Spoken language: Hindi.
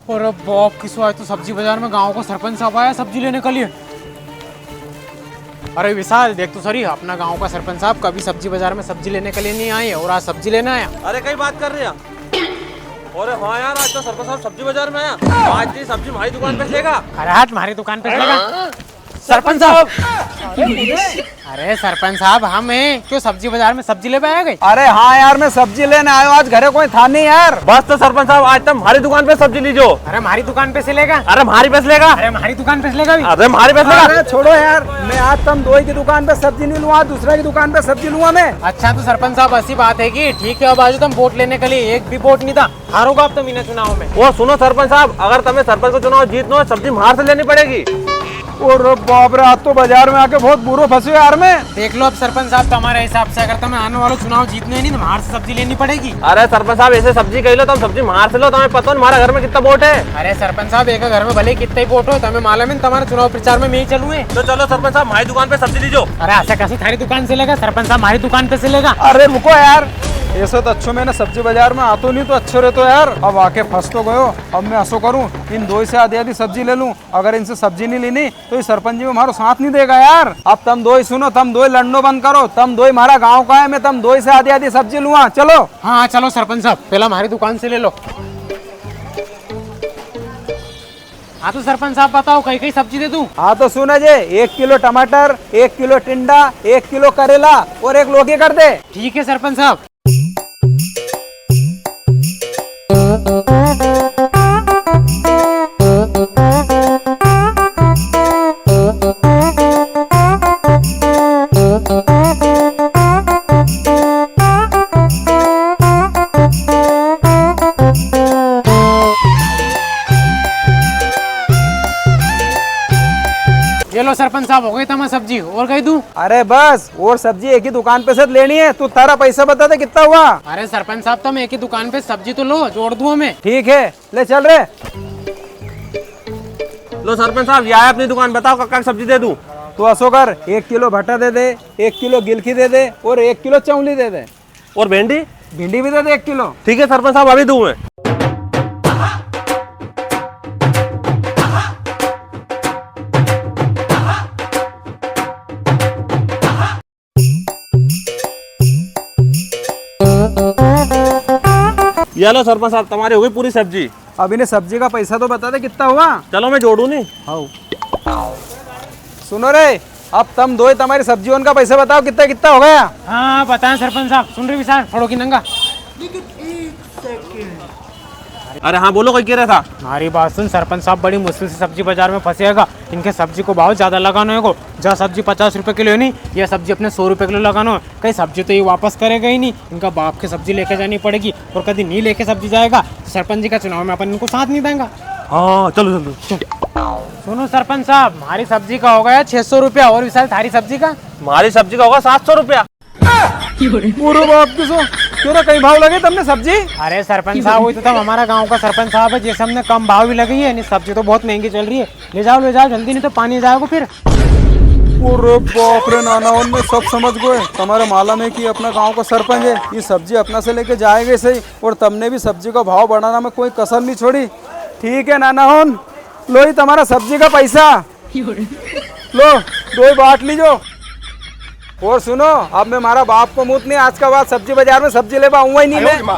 अरे बाप किसो आज तो सब्जी बाजार में गांव का सरपंच साहब आया सब्जी लेने के लिए। अरे विशाल देख तो सही, अपना गांव का सरपंच साहब कभी सब्जी बाजार में सब्जी लेने के लिए नहीं आए और आज सब्जी लेने आया। अरे कई बात कर रहे हैं। अरे हाँ यार, आज तो सरपंच साहब सब्जी बाजार में आया। आज ये सब्जी हमारी दुकान पे लेगा। अरे हाथ हमारी दुकान पे लेगा सरपंच साहब। अरे सरपंच साहब हम हैं, क्यों सब्जी बाजार में सब्जी ले आया गए? अरे हाँ यार, मैं सब्जी लेने आया हूँ, आज घरे कोई था नहीं यार। बस तो सरपंच साहब आज तुम हमारी दुकान पे सब्जी लीजो। अरे हमारी दुकान पे से लेगा? अरे हमारी पैसे लेगा। अरे हमारी दुकान पे से लेगा भी? अरे हमारी पैसे लेगा। अरे छोड़ो यार, मैं आज तुम दो की दुकान पे सब्जी नहीं लूँगा, दूसरे की दुकान पे सब्जी लूँगा मैं। अच्छा तो सरपंच साहब ऐसी बात है कि ठीक है, अब आज तुम वोट लेने के लिए एक भी वोट नहीं था, हारोगा अब तुम इन्हें चुनाव में। वो सुनो सरपंच साहब, अगर तुम्हें सरपंच को चुनाव जीतना हो सब्जी बाहर से लेनी पड़ेगी। और बाप रे, आज तो बाजार में आके बहुत बुरो फंसे यार मैं। देख लो अब सरपंच साहब, तुम्हारे हिसाब से अगर तुम्हें आने वाला चुनाव जीतने नहीं तो बाहर से सब्जी लेनी पड़ेगी। अरे सरपंच साहब ऐसे सब्जी कही लो, तुम सब्जी बाहर से लो, तुम्हें पता है हमारे घर में कितना वोट है। अरे सरपंच साहब एक घर में भले कितने ही वोट हो, तुम्हें मालूम है तुम्हारे चुनाव प्रचार में मैं ही चलूँ। तो चलो सरपंच साहब हमारी दुकान पे सब्जी लीजो। अरे ऐसा कैसे थारी दुकान से लेगा सरपंच साहब, हमारी दुकान पे से लेगा? अरे रुको यार, ऐसे तो अच्छो मैंने सब्जी बाजार में आतो नहीं तो अच्छे रहते यार। अब आके फंस तो गयो, अब मैं ऐसो करूं इन दो से आधी आधी सब्जी ले लूं। अगर इनसे सब्जी नहीं लेनी तो ये सरपंच जी में हमारा साथ नहीं देगा यार। अब तुम दो ही सुनो, तुम दो ही लड़नो बंद करो, तुम दो ही हमारा गाँव का है, मैं तुम दो ही से आधी आधी सब्जी लूंगा। चलो हाँ चलो सरपंच साहब, पहला हमारी दुकान से ले लो। हाँ तो सरपंच साहब बताओ कई कई सब्जी दे दूं? हाँ तो सुन अजय, 1 किलो टमाटर, 1 किलो टिंडा, 1 किलो करेला और 1 लौकी कर दे। ठीक है सरपंच साहब। ये लो सरपंच साहब, हो गई तमाम सब्जी, और कही दूं? अरे बस, और सब्जी एक ही दुकान पे से लेनी है। तू तारा पैसा बता दे कितना हुआ। अरे सरपंच साहब तुम एक ही दुकान पे सब्जी तो लो, जोड़ दूं हमें। ठीक है, ले चल रे। लो सरपंच साहब ये आया अपनी दुकान, बताओ कक्का सब्जी दे दूं। तो असो कर, 1 किलो भट्टा दे दे, 1 किलो गिलकी दे दे और 1 किलो चौली दे दे। और भिंडी? भिंडी भी दे दे 1 किलो। ठीक है सरपंच साहब अभी दूं मैं। ये लो सरपंच साहब तुम्हारी हो गई पूरी सब्जी। अब इन्हें सब्जी का पैसा तो बता दे कितना हुआ। चलो मैं जोड़ू नहीं। हाँ सुनो रे, अब तुम दो ही तुम्हारी सब्जियों का पैसा बताओ कितना कितना हो गया। हाँ बताएं सरपंच साहब, सुन रही विशाल, फोड़ो की नंगा। अरे हाँ बोलो कोई कह रहा था। हमारी बात सुन, सरपंच साहब बड़ी मुश्किल से सब्जी बाजार में फंसेगा। इनके सब्जी को भाव ज्यादा लगाना है, जहाँ सब्जी 50 रुपए किलो नहीं, ये सब्जी अपने 100 रुपए किलो लगाना है। कहीं सब्जी तो ये वापस करेगा ही नहीं, इनका बाप के सब्जी लेके जानी पड़ेगी। और कभी नहीं लेके सब्जी जाएगा तो सरपंच जी का चुनाव में अपन इनको साथ नहीं देंगे। हाँ चलो चलो। सुनो सरपंच साहब, हमारी सब्जी का हो गया 600 रुपया, और विशाल थारी सब्जी का? हमारी सब्जी का होगा 700 रुपया। पूरे बाप क्यों कहीं भाव लगे तुमने सब्जी? अरे सरपंच साहब वही तो तब हमारा गांव का सरपंच साहब है, जैसे हमने कम भाव भी लगी है, नहीं सब्जी तो बहुत महंगी चल रही है। ले जाओ जल्दी, नहीं तो पानी जाएगा फिर। पूरे बाप रे नाना, उनमें सब समझ गए। तुम्हारे माला में कि अपना गांव का सरपंच है, ये सब्जी अपना से लेके जाएंगे सही। और तुमने भी सब्जी का भाव बढ़ाना में कोई कसर नहीं छोड़ी। ठीक है नाना, होन लो ही तुम्हारा सब्जी का पैसा, लो 2 बांट लीजो। और सुनो, अब मैं हमारा बाप को मूत नहीं, आज का बाद सब्जी बाजार में सब्जी ले पाऊंगा ही नहीं मैं।